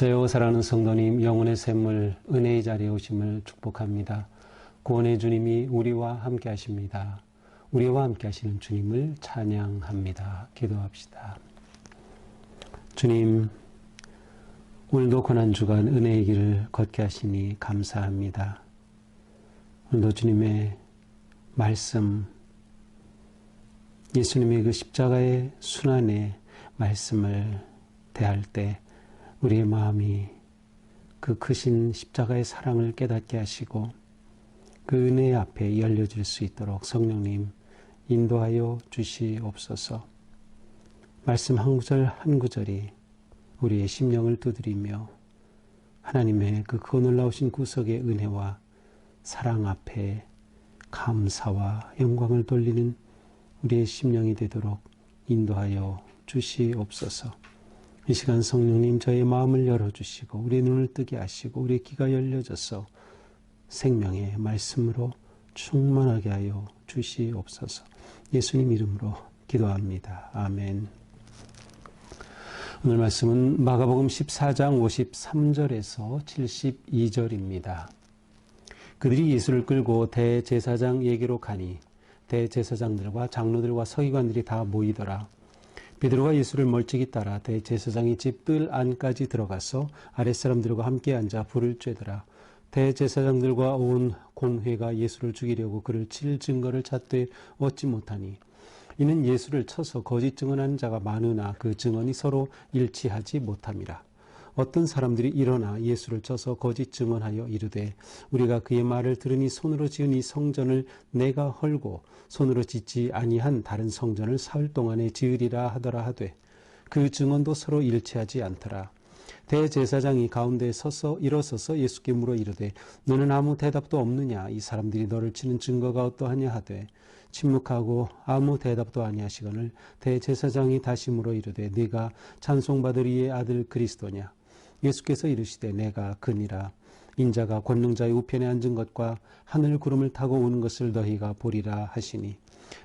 안녕하세요. 사랑하는 성도님, 영혼의 샘물, 은혜의 자리에 오심을 축복합니다. 구원의 주님이 우리와 함께 하십니다. 우리와 함께 하시는 주님을 찬양합니다. 기도합시다. 주님, 오늘도 고난주간 은혜의 길을 걷게 하시니 감사합니다. 오늘도 주님의 말씀, 예수님의 그 십자가의 순환의 말씀을 대할 때 우리의 마음이 그 크신 십자가의 사랑을 깨닫게 하시고 그 은혜 앞에 열려질 수 있도록 성령님 인도하여 주시옵소서. 말씀 한 구절 한 구절이 우리의 심령을 두드리며 하나님의 그 놀라우신 구속의 은혜와 사랑 앞에 감사와 영광을 돌리는 우리의 심령이 되도록 인도하여 주시옵소서. 이 시간 성령님 저의 마음을 열어주시고 우리 눈을 뜨게 하시고 우리 귀가 열려져서 생명의 말씀으로 충만하게 하여 주시옵소서. 예수님 이름으로 기도합니다. 아멘. 오늘 말씀은 마가복음 14장 53절에서 72절입니다. 그들이 예수를 끌고 대제사장에게로 가니 대제사장들과 장로들과 서기관들이 다 모이더라. 베드로가 예수를 멀찍이 따라 대제사장의 집 뜰 안까지 들어가서 아랫사람들과 함께 앉아 불을 쬐더라. 대제사장들과 온 공회가 예수를 죽이려고 그를 칠 증거를 찾되 얻지 못하니 이는 예수를 쳐서 거짓 증언하는 자가 많으나 그 증언이 서로 일치하지 못함이라. 어떤 사람들이 일어나 예수를 쳐서 거짓 증언하여 이르되 우리가 그의 말을 들으니 손으로 지은 이 성전을 내가 헐고 손으로 짓지 아니한 다른 성전을 사흘 동안에 지으리라 하더라 하되 그 증언도 서로 일치하지 않더라. 대제사장이 가운데에 일어서서 예수께 물어 이르되 너는 아무 대답도 없느냐? 이 사람들이 너를 치는 증거가 어떠하냐 하되 침묵하고 아무 대답도 아니하시거늘 대제사장이 다시 물어 이르되 네가 찬송받으리의 아들 그리스도냐? 예수께서 이르시되 내가 그니라. 인자가 권능자의 우편에 앉은 것과 하늘 구름을 타고 오는 것을 너희가 보리라 하시니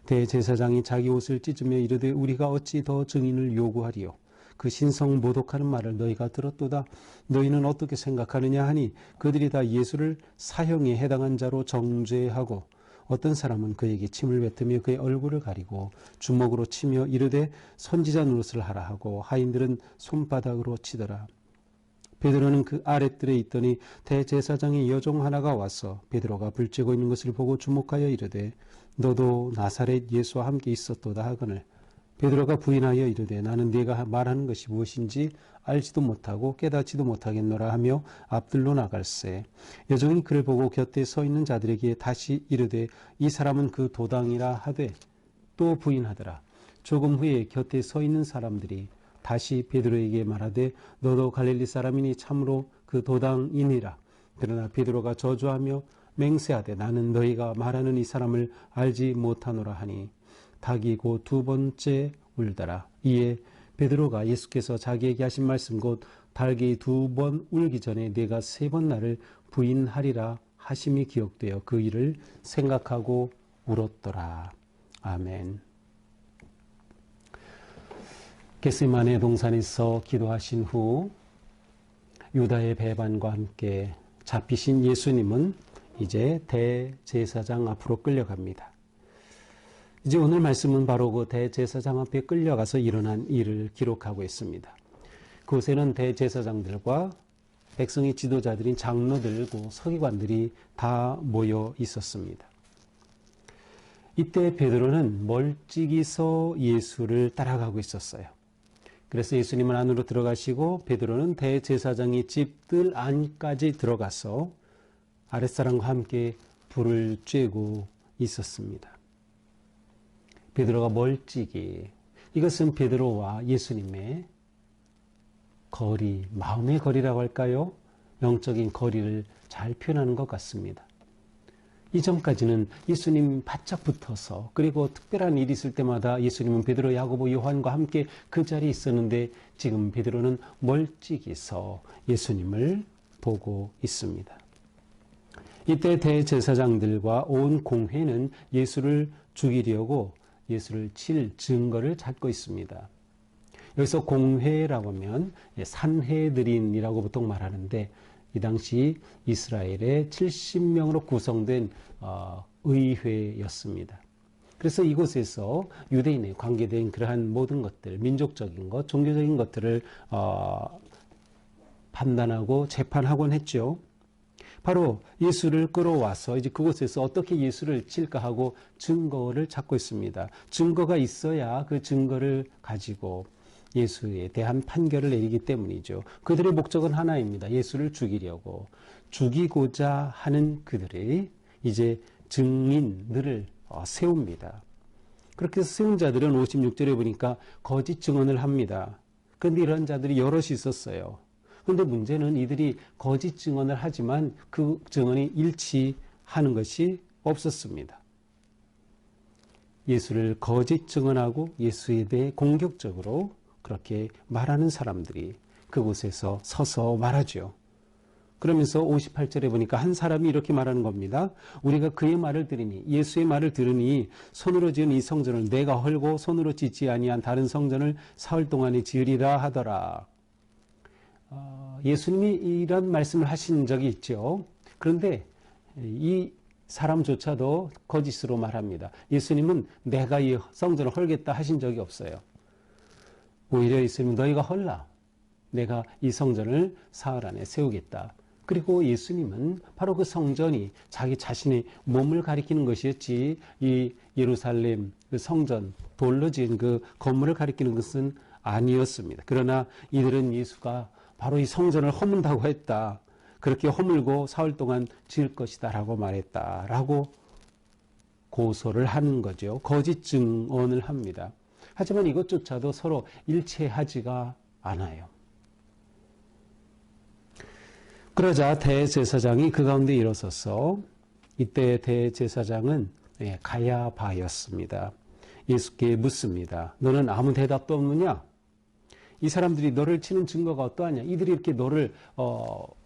대제사장이 자기 옷을 찢으며 이르되 우리가 어찌 더 증인을 요구하리요? 그 신성 모독하는 말을 너희가 들었도다. 너희는 어떻게 생각하느냐 하니 그들이 다 예수를 사형에 해당한 자로 정죄하고 어떤 사람은 그에게 침을 뱉으며 그의 얼굴을 가리고 주먹으로 치며 이르되 선지자 노릇을 하라 하고 하인들은 손바닥으로 치더라. 베드로는 그 아랫뜰에 있더니 대제사장의 여종 하나가 와서 베드로가 불쬐고 있는 것을 보고 주목하여 이르되 너도 나사렛 예수와 함께 있었도다 하거늘 베드로가 부인하여 이르되 나는 네가 말하는 것이 무엇인지 알지도 못하고 깨닫지도 못하겠노라 하며 앞들로 나갈새 여종이 그를 보고 곁에 서 있는 자들에게 다시 이르되 이 사람은 그 도당이라 하되 또 부인하더라. 조금 후에 곁에 서 있는 사람들이 다시 베드로에게 말하되 너도 갈릴리 사람이니 참으로 그 도당이니라. 그러나 베드로가 저주하며 맹세하되 나는 너희가 말하는 이 사람을 알지 못하노라 하니 닭이 곧 두 번째 울더라. 이에 베드로가 예수께서 자기에게 하신 말씀 곧 닭이 두 번 울기 전에 네가 세 번 나를 부인하리라 하심이 기억되어 그 일을 생각하고 울었더라. 아멘. 겟세마네 동산에서 기도하신 후 유다의 배반과 함께 잡히신 예수님은 이제 대제사장 앞으로 끌려갑니다. 이제 오늘 말씀은 바로 그 대제사장 앞에 끌려가서 일어난 일을 기록하고 있습니다. 그곳에는 대제사장들과 백성의 지도자들인 장로들과 서기관들이 다 모여 있었습니다. 이때 베드로는 멀찍이서 예수를 따라가고 있었어요. 그래서 예수님은 안으로 들어가시고 베드로는 대제사장의 집 뜰 안까지 들어가서 아랫사람과 함께 불을 쬐고 있었습니다. 베드로가 멀찍이, 이것은 베드로와 예수님의 거리, 마음의 거리라고 할까요? 영적인 거리를 잘 표현하는 것 같습니다. 이전까지는 예수님 바짝 붙어서 그리고 특별한 일이 있을 때마다 예수님은 베드로, 야고보, 요한과 함께 그 자리에 있었는데 지금 베드로는 멀찍이서 예수님을 보고 있습니다. 이때 대제사장들과 온 공회는 예수를 죽이려고 예수를 칠 증거를 찾고 있습니다. 여기서 공회라고 하면 산헤드린이라고 보통 말하는데 이 당시 이스라엘의 70명으로 구성된 의회였습니다. 그래서 이곳에서 유대인에 관계된 그러한 모든 것들, 민족적인 것, 종교적인 것들을 판단하고 재판하곤 했죠. 바로 예수를 끌어와서 이제 그곳에서 어떻게 예수를 칠까 하고 증거를 찾고 있습니다. 증거가 있어야 그 증거를 가지고 예수에 대한 판결을 내리기 때문이죠. 그들의 목적은 하나입니다. 예수를 죽이려고. 죽이고자 하는 그들의 이제 증인들을 세웁니다. 그렇게 해서 세운 자들은 56절에 보니까 거짓 증언을 합니다. 그런데 이런 자들이 여럿이 있었어요. 그런데 문제는 이들이 거짓 증언을 하지만 그 증언이 일치하는 것이 없었습니다. 예수를 거짓 증언하고 예수에 대해 공격적으로 그렇게 말하는 사람들이 그곳에서 서서 말하죠. 그러면서 58절에 보니까 한 사람이 이렇게 말하는 겁니다. 우리가 그의 말을 들으니, 예수의 말을 들으니 손으로 지은 이 성전을 내가 헐고 손으로 짓지 아니한 다른 성전을 사흘 동안에 지으리라 하더라. 예수님이 이런 말씀을 하신 적이 있죠. 그런데 이 사람조차도 거짓으로 말합니다. 예수님은 내가 이 성전을 헐겠다 하신 적이 없어요. 오히려 예수님은 너희가 헐라. 내가 이 성전을 사흘 안에 세우겠다. 그리고 예수님은 바로 그 성전이 자기 자신의 몸을 가리키는 것이었지 이 예루살렘 그 성전 돌로 지은 그 건물을 가리키는 것은 아니었습니다. 그러나 이들은 예수가 바로 이 성전을 허문다고 했다. 그렇게 허물고 사흘 동안 지을 것이다 라고 말했다 라고 고소를 하는 거죠. 거짓 증언을 합니다. 하지만 이것조차도 서로 일치하지가 않아요. 그러자 대제사장이 그 가운데 일어서서 이때 대제사장은 가야바였습니다. 예수께 묻습니다. 너는 아무 대답도 없느냐? 이 사람들이 너를 치는 증거가 어떠하냐? 이들이 이렇게 너를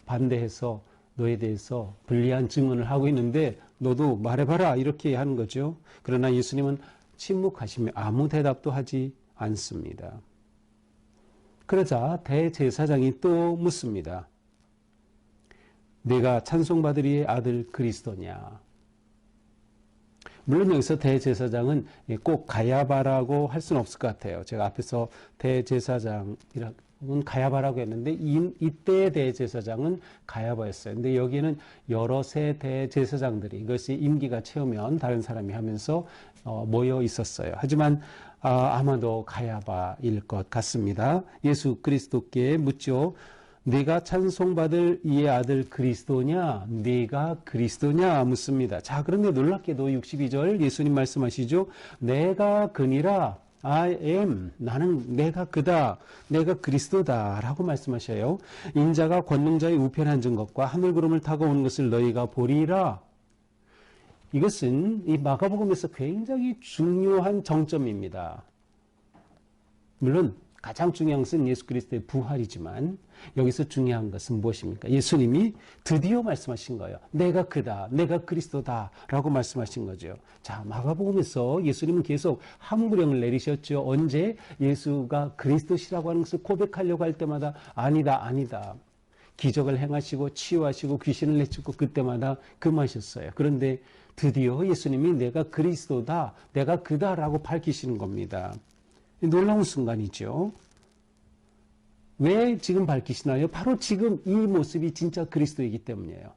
반대해서 너에 대해서 불리한 증언을 하고 있는데 너도 말해봐라 이렇게 하는 거죠. 그러나 예수님은 침묵하시며 아무 대답도 하지 않습니다. 그러자 대제사장이 또 묻습니다. 네가 찬송받으리의 아들 그리스도냐? 물론 여기서 대제사장은 꼭 가야바라고 할 수는 없을 것 같아요. 제가 앞에서 대제사장은 가야바라고 했는데 이때의 대제사장은 가야바였어요. 근데 여기는 여럿의 대제사장들이 이것이 임기가 채우면 다른 사람이 하면서 모여 있었어요. 하지만 아마도 가야바일 것 같습니다. 예수 그리스도께 묻죠. 네가 찬송받을 이의 아들 그리스도냐? 네가 그리스도냐? 묻습니다. 자, 그런데 놀랍게도 62절 예수님 말씀하시죠. 내가 그니라. I am. 나는 내가 그다. 내가 그리스도다. 라고 말씀하셔요. 인자가 권능자의 우편에 앉은 것과 하늘구름을 타고 오는 것을 너희가 보리라. 이것은 이 마가복음에서 굉장히 중요한 정점입니다. 물론 가장 중요한 것은 예수 그리스도의 부활이지만 여기서 중요한 것은 무엇입니까? 예수님이 드디어 말씀하신 거예요. 내가 그다, 내가 그리스도다 라고 말씀하신 거죠. 자, 마가복음에서 예수님은 계속 함구령을 내리셨죠. 언제? 예수가 그리스도시라고 하는 것을 고백하려고 할 때마다 아니다, 아니다. 기적을 행하시고 치유하시고 귀신을 내쫓고 그때마다 금하셨어요. 그런데 드디어 예수님이 내가 그리스도다, 내가 그다라고 밝히시는 겁니다. 놀라운 순간이죠. 왜 지금 밝히시나요? 바로 지금 이 모습이 진짜 그리스도이기 때문이에요.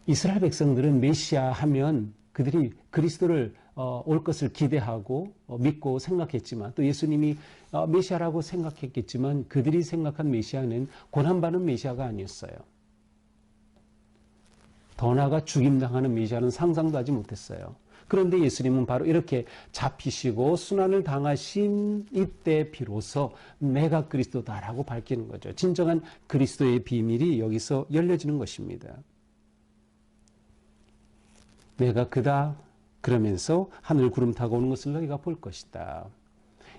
이스라엘 백성들은 메시아 하면 그들이 그리스도를 올 것을 기대하고 믿고 생각했지만 또 예수님이 메시아라고 생각했겠지만 그들이 생각한 메시아는 고난받는 메시아가 아니었어요. 더 나아가 죽임당하는 메시아는 상상도 하지 못했어요. 그런데 예수님은 바로 이렇게 잡히시고 순환을 당하신 이때 비로소 내가 그리스도다라고 밝히는 거죠. 진정한 그리스도의 비밀이 여기서 열려지는 것입니다. 내가 그다 그러면서 하늘 구름 타고 오는 것을 너희가 볼 것이다.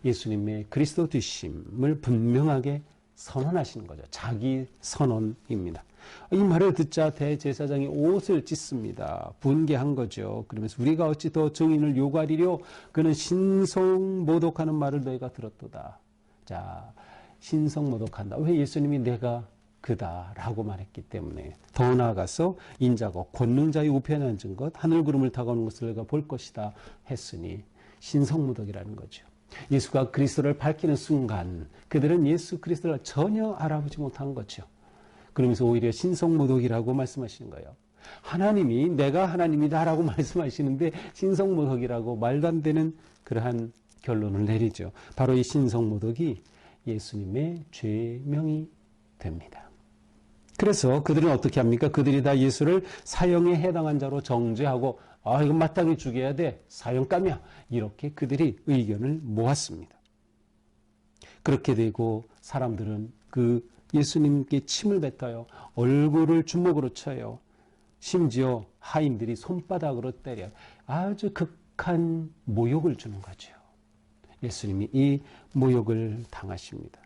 예수님의 그리스도 되심을 분명하게 선언하시는 거죠. 자기 선언입니다. 이 말을 듣자 대제사장이 옷을 찢습니다. 분개한 거죠. 그러면서 우리가 어찌 더 증인을 요구하리뇨? 그는 신성모독하는 말을 너희가 들었도다. 자, 신성모독한다. 왜? 예수님이 내가 그다라고 말했기 때문에. 더 나아가서 인자고 권능자의 우편에 앉은 것, 하늘구름을 타고 오는 것을 너희가 볼 것이다 했으니 신성모독이라는 거죠. 예수가 그리스도를 밝히는 순간 그들은 예수 그리스도를 전혀 알아보지 못한 거죠. 그러면서 오히려 신성모독이라고 말씀하시는 거예요. 하나님이 내가 하나님이다라고 말씀하시는데 신성모독이라고 말도 안 되는 그러한 결론을 내리죠. 바로 이 신성모독이 예수님의 죄명이 됩니다. 그래서 그들은 어떻게 합니까? 그들이 다 예수를 사형에 해당한 자로 정죄하고 이건 마땅히 죽여야 돼. 사형감이야. 이렇게 그들이 의견을 모았습니다. 그렇게 되고 사람들은 그 예수님께 침을 뱉어요. 얼굴을 주먹으로 쳐요. 심지어 하인들이 손바닥으로 때려요. 아주 극한 모욕을 주는 거죠. 예수님이 이 모욕을 당하십니다.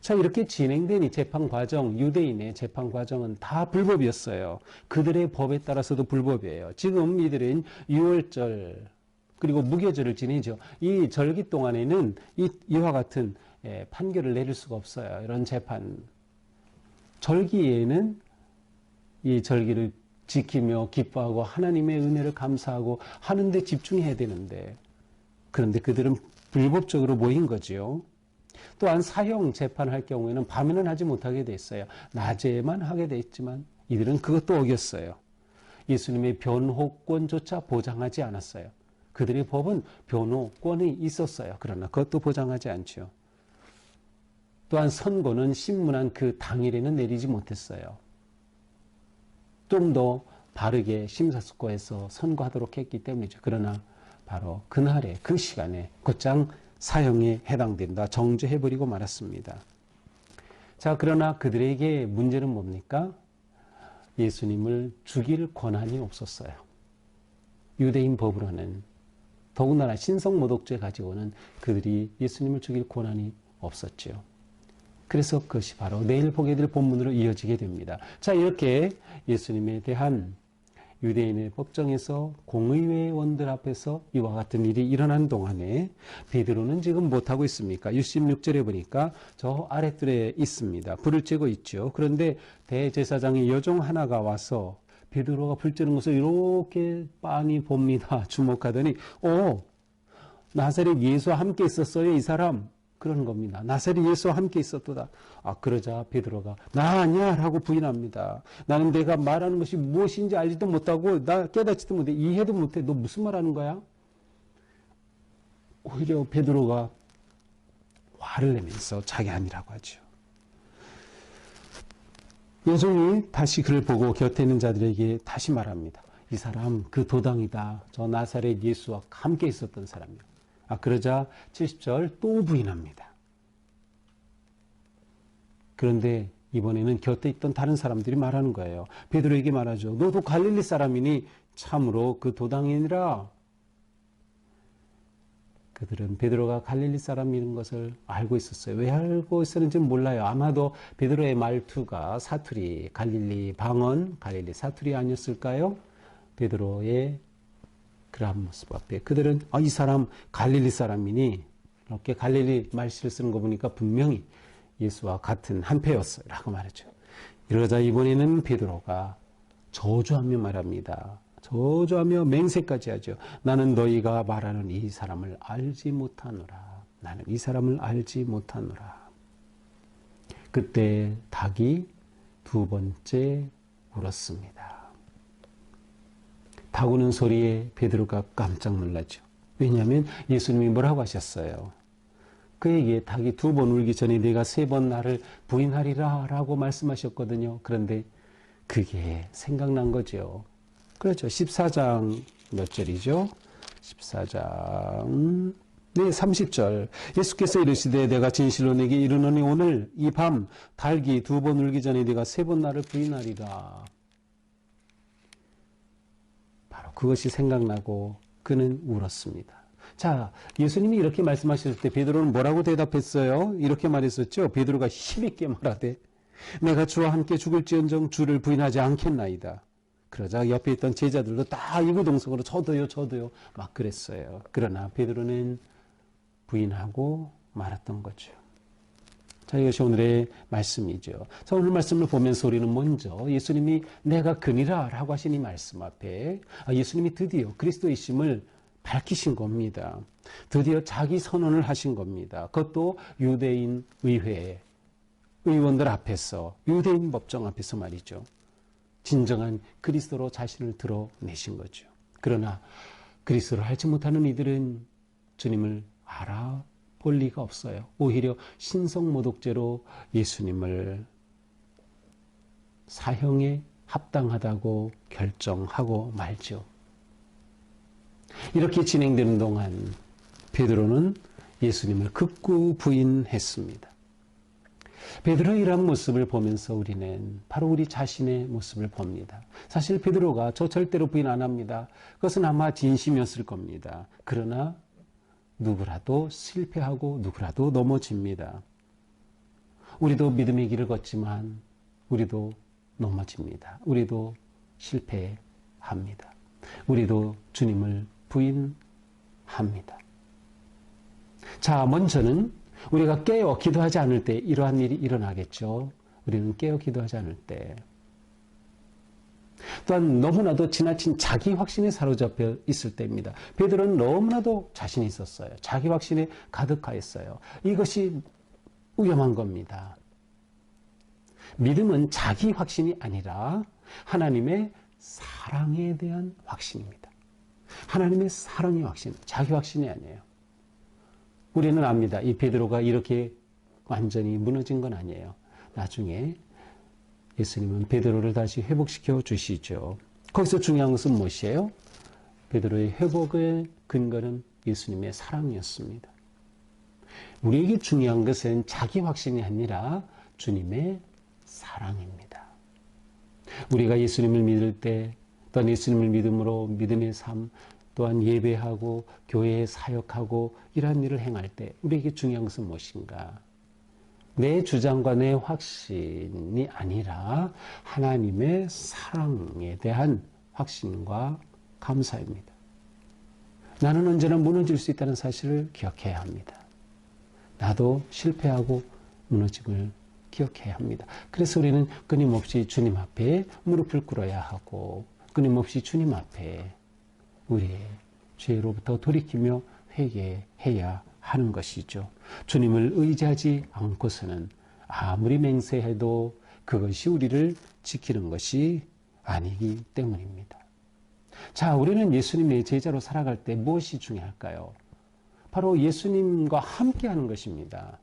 자, 이렇게 진행된 이 재판 과정, 유대인의 재판 과정은 다 불법이었어요. 그들의 법에 따라서도 불법이에요. 지금 이들은 유월절 그리고 무교절을 지내죠. 이 절기 동안에는 이와 같은 판결을 내릴 수가 없어요. 이런 재판. 절기에는 이 절기를 지키며 기뻐하고 하나님의 은혜를 감사하고 하는데 집중해야 되는데, 그런데 그들은 불법적으로 모인 거지요. 또한 사형 재판할 경우에는 밤에는 하지 못하게 돼 있어요. 낮에만 하게 돼 있지만 이들은 그것도 어겼어요. 예수님의 변호권조차 보장하지 않았어요. 그들의 법은 변호권이 있었어요. 그러나 그것도 보장하지 않죠. 또한 선고는 신문한 그 당일에는 내리지 못했어요. 좀 더 바르게 심사숙고해서 선고하도록 했기 때문이죠. 그러나 바로 그날에 그 시간에 곧장 사형에 해당된다. 정죄해버리고 말았습니다. 자, 그러나 그들에게 문제는 뭡니까? 예수님을 죽일 권한이 없었어요. 유대인 법으로는, 더군다나 신성모독죄 가지고는 그들이 예수님을 죽일 권한이 없었죠. 그래서 그것이 바로 내일 보게 될 본문으로 이어지게 됩니다. 자, 이렇게 예수님에 대한 유대인의 법정에서 공의회원들 앞에서 이와 같은 일이 일어난 동안에 베드로는 지금 못하고 있습니까? 66절에 보니까 저 아랫뜰에 있습니다. 불을 쬐고 있죠. 그런데 대제사장의 여종 하나가 와서 베드로가 불 쬐는 것을 이렇게 빤히 봅니다. 주목하더니 나사렛 예수와 함께 있었어요, 이 사람. 그런 겁니다. 나사렛 예수와 함께 있었도다. 그러자 베드로가 나 아니야 라고 부인합니다. 나는 내가 말하는 것이 무엇인지 알지도 못하고 나 깨닫지도 못해, 이해도 못해. 너 무슨 말하는 거야? 오히려 베드로가 화를 내면서 자기 아니라고 하죠. 여종이 다시 그를 보고 곁에 있는 자들에게 다시 말합니다. 이 사람 그 도당이다. 저 나사렛 예수와 함께 있었던 사람이요. 그러자 70절 또 부인합니다. 그런데 이번에는 곁에 있던 다른 사람들이 말하는 거예요. 베드로에게 말하죠. 너도 갈릴리 사람이니 참으로 그 도당이니라. 그들은 베드로가 갈릴리 사람인 것을 알고 있었어요. 왜 알고 있었는지는 몰라요. 아마도 베드로의 말투가 사투리, 갈릴리 방언, 갈릴리 사투리 아니었을까요? 베드로의 그러한 모습 앞에 그들은 이 사람 갈릴리 사람이니, 이렇게 갈릴리 말씨를 쓰는 거 보니까 분명히 예수와 같은 한패였어요 라고 말하죠. 이러자 이번에는 베드로가 저주하며 말합니다. 저주하며 맹세까지 하죠. 나는 너희가 말하는 이 사람을 알지 못하노라. 나는 이 사람을 알지 못하노라. 그때 닭이 두 번째 울었습니다. 닭 우는 소리에 베드로가 깜짝 놀라죠. 왜냐하면 예수님이 뭐라고 하셨어요? 그에게 닭이 두 번 울기 전에 네가 세 번 나를 부인하리라 라고 말씀하셨거든요. 그런데 그게 생각난 거죠. 그렇죠. 14장 몇 절이죠? 14장 30절. 예수께서 이르시되 내가 진실로 내게 이르노니 오늘 이 밤 닭이 두 번 울기 전에 네가 세 번 나를 부인하리라. 바로 그것이 생각나고 그는 울었습니다. 자, 예수님이 이렇게 말씀하셨을 때 베드로는 뭐라고 대답했어요? 이렇게 말했었죠. 베드로가 힘있게 말하되 내가 주와 함께 죽을지언정 주를 부인하지 않겠나이다. 그러자 옆에 있던 제자들도 다 이구동성으로 저도요 막 그랬어요. 그러나 베드로는 부인하고 말았던 거죠. 자, 이것이 오늘의 말씀이죠. 자, 오늘 말씀을 보면서 우리는 먼저 예수님이 내가 그니라 라고 하신 이 말씀 앞에 예수님이 드디어 그리스도이심을 밝히신 겁니다. 드디어 자기 선언을 하신 겁니다. 그것도 유대인 의회 의원들 앞에서, 유대인 법정 앞에서 말이죠. 진정한 그리스도로 자신을 드러내신 거죠. 그러나 그리스도를 알지 못하는 이들은 주님을 알아볼 리가 없어요. 오히려 신성모독죄로 예수님을 사형에 합당하다고 결정하고 말죠. 이렇게 진행되는 동안 베드로는 예수님을 극구 부인했습니다. 베드로의 이러한 모습을 보면서 우리는 바로 우리 자신의 모습을 봅니다. 사실 베드로가 저 절대로 부인 안 합니다. 그것은 아마 진심이었을 겁니다. 그러나 누구라도 실패하고 누구라도 넘어집니다. 우리도 믿음의 길을 걷지만 우리도 넘어집니다. 우리도 실패합니다. 우리도 주님을 부인합니다. 자, 먼저는 우리가 깨어 기도하지 않을 때 이러한 일이 일어나겠죠. 우리는 깨어 기도하지 않을 때. 또한 너무나도 지나친 자기 확신에 사로잡혀 있을 때입니다. 베드로는 너무나도 자신이 있었어요. 자기 확신에 가득하였어요. 이것이 위험한 겁니다. 믿음은 자기 확신이 아니라 하나님의 사랑에 대한 확신입니다. 하나님의 사랑의 확신, 자기 확신이 아니에요. 우리는 압니다. 이 베드로가 이렇게 완전히 무너진 건 아니에요. 나중에 예수님은 베드로를 다시 회복시켜 주시죠. 거기서 중요한 것은 무엇이에요? 베드로의 회복의 근거는 예수님의 사랑이었습니다. 우리에게 중요한 것은 자기 확신이 아니라 주님의 사랑입니다. 우리가 예수님을 믿을 때, 또한 예수님을 믿음으로 믿음의 삶, 또한 예배하고 교회에 사역하고 이러한 일을 행할 때 우리에게 중요한 것은 무엇인가? 내 주장과 내 확신이 아니라 하나님의 사랑에 대한 확신과 감사입니다. 나는 언제나 무너질 수 있다는 사실을 기억해야 합니다. 나도 실패하고 무너짐을 기억해야 합니다. 그래서 우리는 끊임없이 주님 앞에 무릎을 꿇어야 하고 끊임없이 주님 앞에 우리의 죄로부터 돌이키며 회개해야 하는 것이죠. 주님을 의지하지 않고서는 아무리 맹세해도 그것이 우리를 지키는 것이 아니기 때문입니다. 자, 우리는 예수님의 제자로 살아갈 때 무엇이 중요할까요? 바로 예수님과 함께하는 것입니다.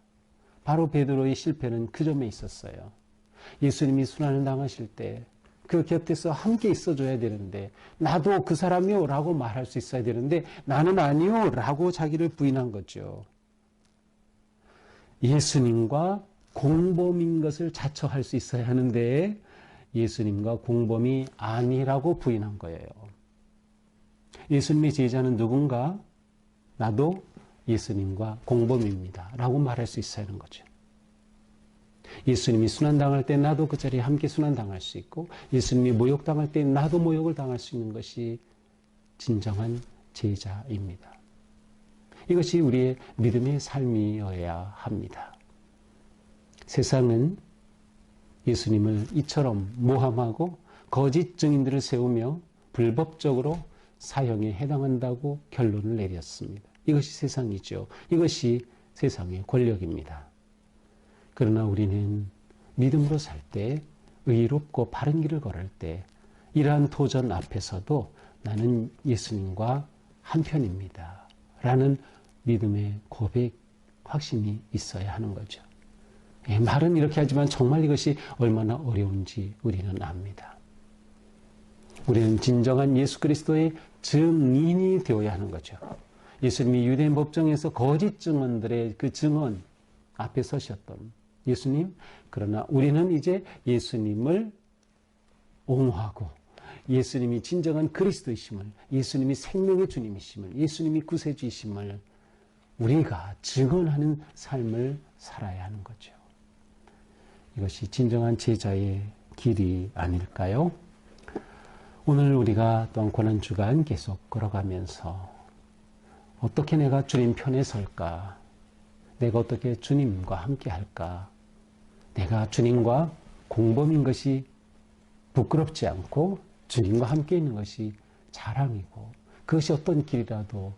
바로 베드로의 실패는 그 점에 있었어요. 예수님이 순환을 당하실 때 그 곁에서 함께 있어줘야 되는데 나도 그 사람이요 라고 말할 수 있어야 되는데 나는 아니요 라고 자기를 부인한 거죠. 예수님과 공범인 것을 자처할 수 있어야 하는데 예수님과 공범이 아니라고 부인한 거예요. 예수님의 제자는 누군가? 나도 예수님과 공범입니다 라고 말할 수 있어야 하는 거죠. 예수님이 순환당할 때 나도 그 자리에 함께 순환당할 수 있고 예수님이 모욕당할 때 나도 모욕을 당할 수 있는 것이 진정한 제자입니다. 이것이 우리의 믿음의 삶이어야 합니다. 세상은 예수님을 이처럼 모함하고 거짓 증인들을 세우며 불법적으로 사형에 해당한다고 결론을 내렸습니다. 이것이 세상이죠. 이것이 세상의 권력입니다. 그러나 우리는 믿음으로 살 때, 의롭고 바른 길을 걸을 때 이러한 도전 앞에서도 나는 예수님과 한편입니다 라는 믿음의 고백, 확신이 있어야 하는 거죠. 말은 이렇게 하지만 정말 이것이 얼마나 어려운지 우리는 압니다. 우리는 진정한 예수 그리스도의 증인이 되어야 하는 거죠. 예수님이 유대인 법정에서 거짓 증언들의 그 증언 앞에 서셨던 예수님, 그러나 우리는 이제 예수님을 옹호하고 예수님이 진정한 그리스도이심을, 예수님이 생명의 주님이심을, 예수님이 구세주이심을 우리가 증언하는 삶을 살아야 하는 거죠. 이것이 진정한 제자의 길이 아닐까요? 오늘 우리가 또한 고난주간 계속 걸어가면서 어떻게 내가 주님 편에 설까? 내가 어떻게 주님과 함께 할까? 내가 주님과 공범인 것이 부끄럽지 않고 주님과 함께 있는 것이 자랑이고 그것이 어떤 길이라도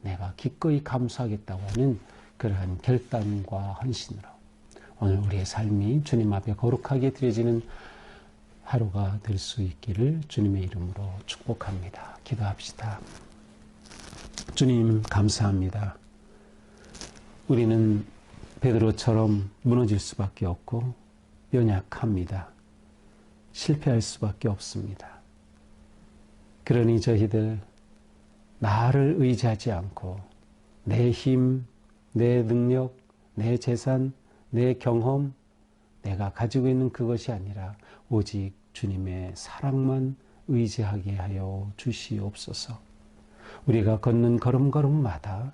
내가 기꺼이 감수하겠다고 하는 그러한 결단과 헌신으로 오늘 우리의 삶이 주님 앞에 거룩하게 드려지는 하루가 될 수 있기를 주님의 이름으로 축복합니다. 기도합시다. 주님 감사합니다. 우리는 베드로처럼 무너질 수밖에 없고 연약합니다. 실패할 수밖에 없습니다. 그러니 저희들 나를 의지하지 않고 내 힘, 내 능력, 내 재산, 내 경험, 내가 가지고 있는 그것이 아니라 오직 주님의 사랑만 의지하게 하여 주시옵소서. 우리가 걷는 걸음걸음마다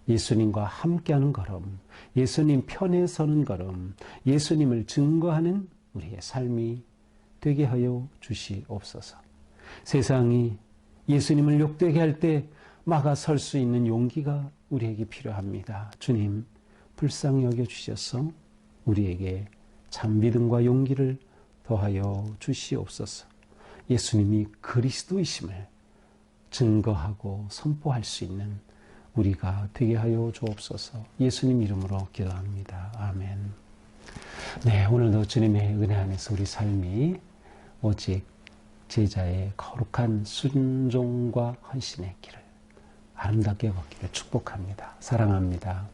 예수님과 함께하는 걸음, 예수님 편에 서는 걸음, 예수님을 증거하는 우리의 삶이 되게 하여 주시옵소서. 세상이 예수님을 욕되게 할 때 막아 설 수 있는 용기가 우리에게 필요합니다. 주님, 불쌍히 여겨주셔서 우리에게 참 믿음과 용기를 더하여 주시옵소서. 예수님이 그리스도이심을 증거하고 선포할 수 있는 우리가 되게 하여 주옵소서. 예수님 이름으로 기도합니다. 아멘. 네, 오늘도 주님의 은혜 안에서 우리 삶이 오직 제자의 거룩한 순종과 헌신의 길을 아름답게 걷기를 축복합니다. 사랑합니다.